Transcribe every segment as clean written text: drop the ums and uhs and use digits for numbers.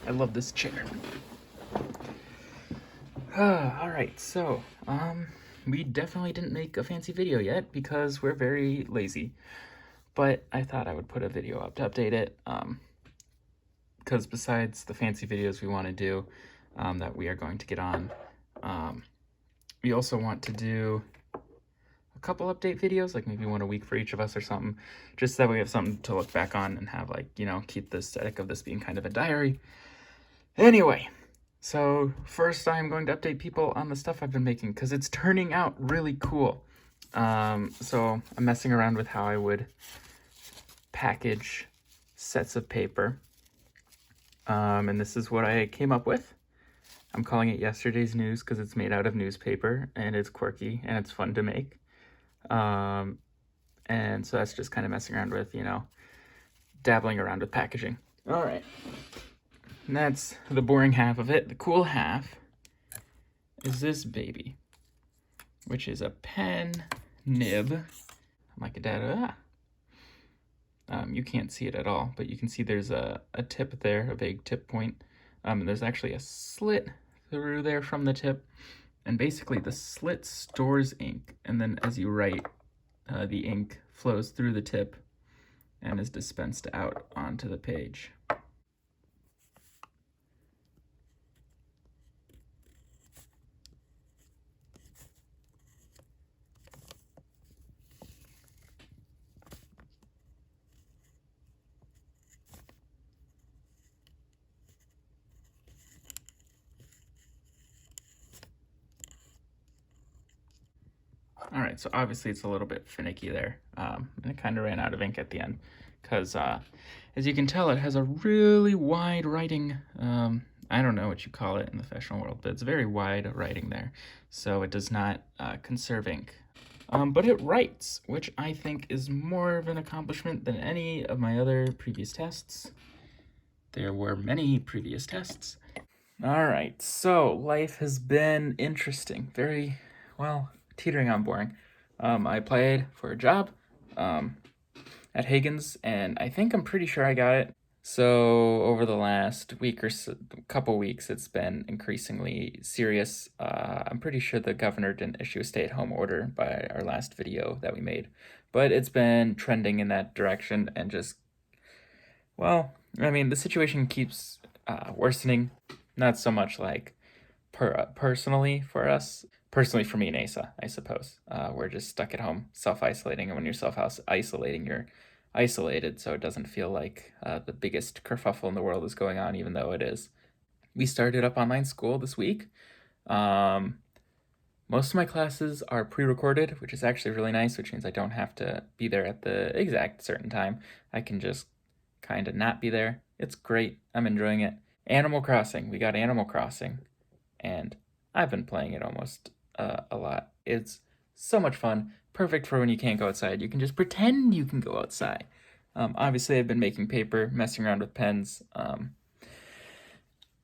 I love this chair. All right, so we definitely didn't make a fancy video yet because we're very lazy. But I thought I would put a video up to update it, because besides the fancy videos we want to do, that we are going to get on, we also want to do a couple update videos, like maybe one a week for each of us or something, just so that we have something to look back on and have, like, you know, keep the aesthetic of this being kind of a diary. Anyway, so first I'm going to update people on the stuff I've been making because it's turning out really cool. So I'm messing around with how I would package sets of paper. And this is what I came up with. I'm calling it Yesterday's News because it's made out of newspaper and it's quirky and it's fun to make. And so that's just kind of messing around with, you know, dabbling around with packaging. All right. And that's the boring half of it. The cool half is this baby, which is a pen nib. I'm like a dad. You can't see it at all, but you can see there's a tip there, a vague tip point. And there's actually a slit through there from the tip. And basically the slit stores ink. And then as you write, the ink flows through the tip and is dispensed out onto the page. All right, so obviously it's a little bit finicky there, and it kind of ran out of ink at the end because, as you can tell, it has a really wide writing, I don't know what you call it in the professional world, but it's very wide writing there, so it does not conserve ink. But it writes, which I think is more of an accomplishment than any of my other previous tests. There were many previous tests. All right, so life has been interesting, very, well, teetering on boring. I applied for a job at Higgins, and I'm pretty sure I got it. So over the last week or so, couple weeks, it's been increasingly serious. I'm pretty sure the governor didn't issue a stay-at-home order by our last video that we made, but it's been trending in that direction and just, well, I mean, the situation keeps worsening. Not so much like personally for us. Personally for me and Asa, I suppose. We're just stuck at home, self-isolating, and when you're self-isolating, you're isolated, so it doesn't feel like the biggest kerfuffle in the world is going on, even though it is. We started up online school this week. Most of my classes are pre-recorded, which is actually really nice, which means I don't have to be there at the exact certain time. I can just kind of not be there. It's great. I'm enjoying it. Animal Crossing. We got Animal Crossing, and I've been playing it almost a lot. It's so much fun. Perfect for when you can't go outside. You can just pretend you can go outside. Obviously, I've been making paper, messing around with pens.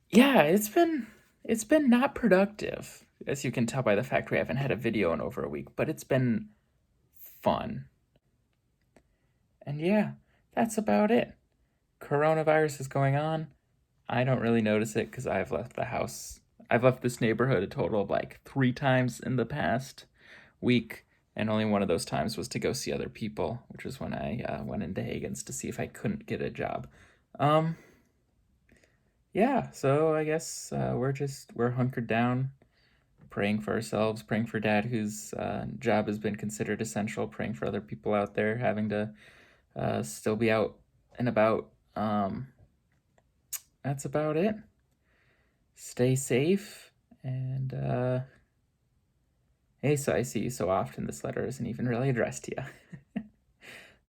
Yeah, it's been not productive, as you can tell by the fact we haven't had a video in over a week, but it's been fun. And yeah, that's about it. Coronavirus is going on. I don't really notice it because I've left the house. I've left this neighborhood a total of like 3 times in the past week, and only one of those times was to go see other people, which was when I went into Higgins to see if I couldn't get a job. Yeah, so I guess we're hunkered down, praying for ourselves, praying for Dad, whose job has been considered essential, praying for other people out there having to still be out and about. That's about it. Stay safe, and hey, so I see you so often, this letter isn't even really addressed to you.